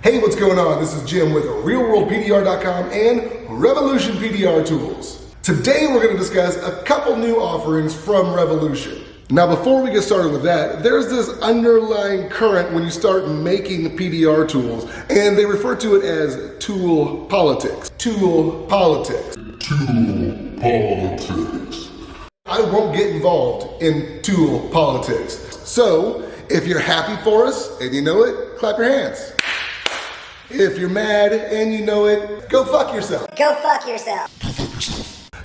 Hey, what's going on? This is Jim with RealWorldPDR.com and Revolution PDR Tools. Today we're going to discuss a couple new offerings from Revolution. Now before we get started with that, there's this underlying current when you start making PDR tools, and they refer to it as tool politics. Tool politics. Tool politics. I won't get involved in tool politics. So if you're happy for us and you know it, clap your hands. If you're mad and you know it, go fuck yourself. Go fuck yourself.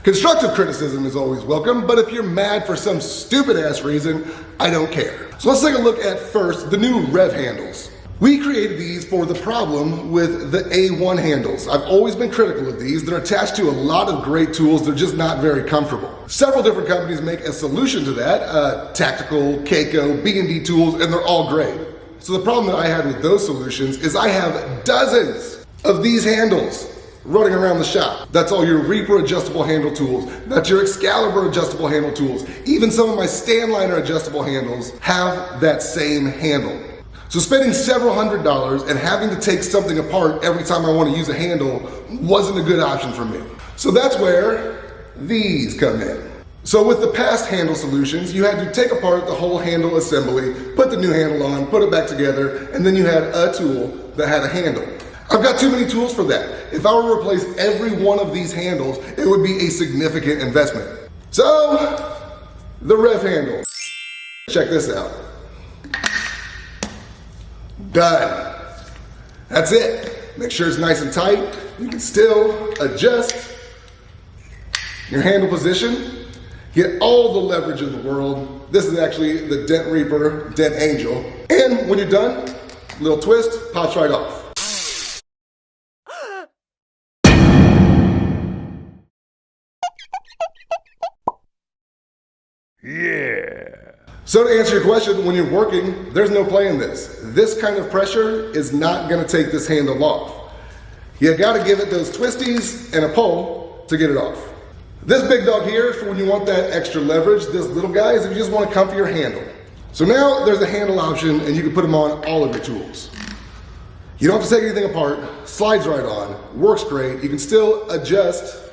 Constructive criticism is always welcome, but if you're mad for some stupid ass reason, I don't care. So let's take a look at first the new Rif Handles. We created these for the problem with the A1 handles. I've always been critical of these. They're attached to a lot of great tools. They're just not very comfortable. Several different companies make a solution to that. Tactical, Keiko, B&D tools, and they're all great. So the problem that I had with those solutions is I have dozens of these handles running around the shop. That's all your Reaper adjustable handle tools. That's your Excalibur adjustable handle tools. Even some of my Stanliner adjustable handles have that same handle. So spending several $100s and having to take something apart every time I want to use a handle wasn't a good option for me. So that's where these come in. So with the past handle solutions, you had to take apart the whole handle assembly, put the new handle on, put it back together, and then you had a tool that had a handle. I've got too many tools for that. If I were to replace every one of these handles, it would be a significant investment. So, the Rif handle. Check this out. Done. That's it. Make sure it's nice and tight. You can still adjust your handle position. Get all the leverage in the world. This is actually the Dent Reaper Dent Angel. And when you're done, little twist, pops right off. Yeah. So to answer your question, when you're working, there's no playing this. This kind of pressure is not gonna take this handle off. You gotta give it those twisties and a pull to get it off. This big dog here is for when you want that extra leverage. This little guy is if you just want a comfier handle. So now there's a handle option and you can put them on all of your tools. You don't have to take anything apart, slides right on, works great. You can still adjust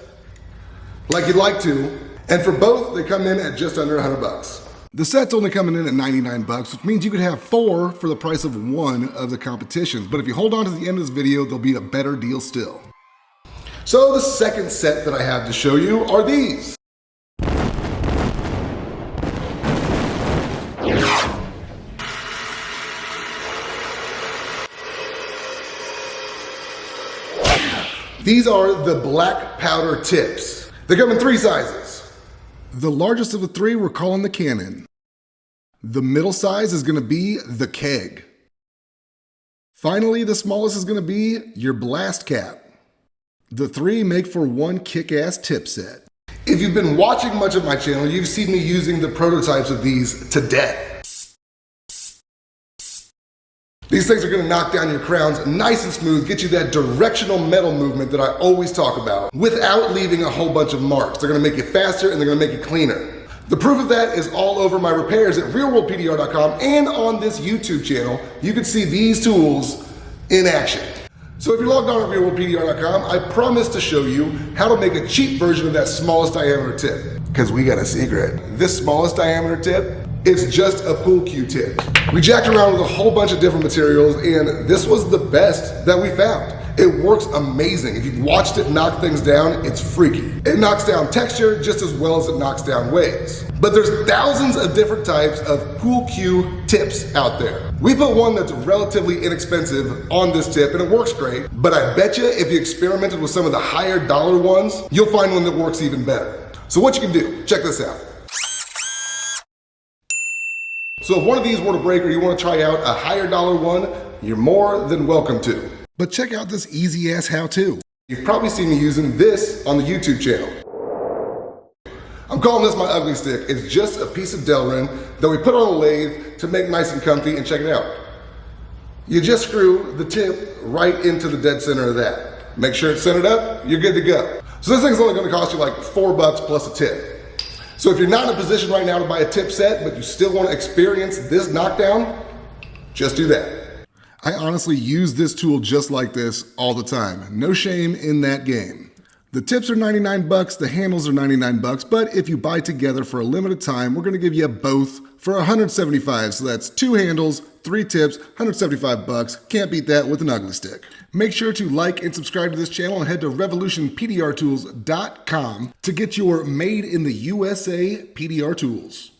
like you'd like to. And for both, they come in at just under 100 bucks. The set's only coming in at 99 bucks, which means you could have 4 for the price of 1 of the competitions. But if you hold on to the end of this video, there'll be a better deal still. So the second set that I have to show you are these. These are the black powder tips. They come in 3 sizes. The largest of the 3 we're calling the Cannon. The middle size is gonna be the Keg. Finally, the smallest is gonna be your Blast Cap. The 3 make for one kick-ass tip set. If you've been watching much of my channel, you've seen me using the prototypes of these to death. These things are gonna knock down your crowns nice and smooth, get you that directional metal movement that I always talk about without leaving a whole bunch of marks. They're gonna make it faster and they're gonna make it cleaner. The proof of that is all over my repairs at RealWorldPDR.com and on this YouTube channel. You can see these tools in action. So if you're logged on at RealWorldPDR.com, I promise to show you how to make a cheap version of that smallest diameter tip. Because we got a secret. This smallest diameter tip, it's just a pool cue tip. We jacked around with a whole bunch of different materials and this was the best that we found. It works amazing. If you've watched it knock things down, it's freaky. It knocks down texture just as well as it knocks down waves. But there's thousands of different types of pool cue tips out there. We put one that's relatively inexpensive on this tip and it works great, but I bet you if you experimented with some of the higher dollar ones, you'll find one that works even better. So what you can do, check this out. So if one of these were to break or you want to try out a higher dollar one, you're more than welcome to. But check out this easy ass how-to. You've probably seen me using this on the YouTube channel. I'm calling this my ugly stick. It's just a piece of Delrin that we put on a lathe to make nice and comfy, and check it out. You just screw the tip right into the dead center of that. Make sure it's centered up, you're good to go. So this thing's only gonna cost you like $4 plus a tip. So if you're not in a position right now to buy a tip set, but you still want to experience this knockdown, just do that. I honestly use this tool just like this all the time. No shame in that game. The tips are 99 bucks, the handles are 99 bucks, but if you buy together for a limited time, we're gonna give you both for 175. So that's 2 handles, 3 tips, 175 bucks. Can't beat that with an ugly stick. Make sure to like and subscribe to this channel and head to REVOLUTIONPDRTools.com to get your made in the USA PDR tools.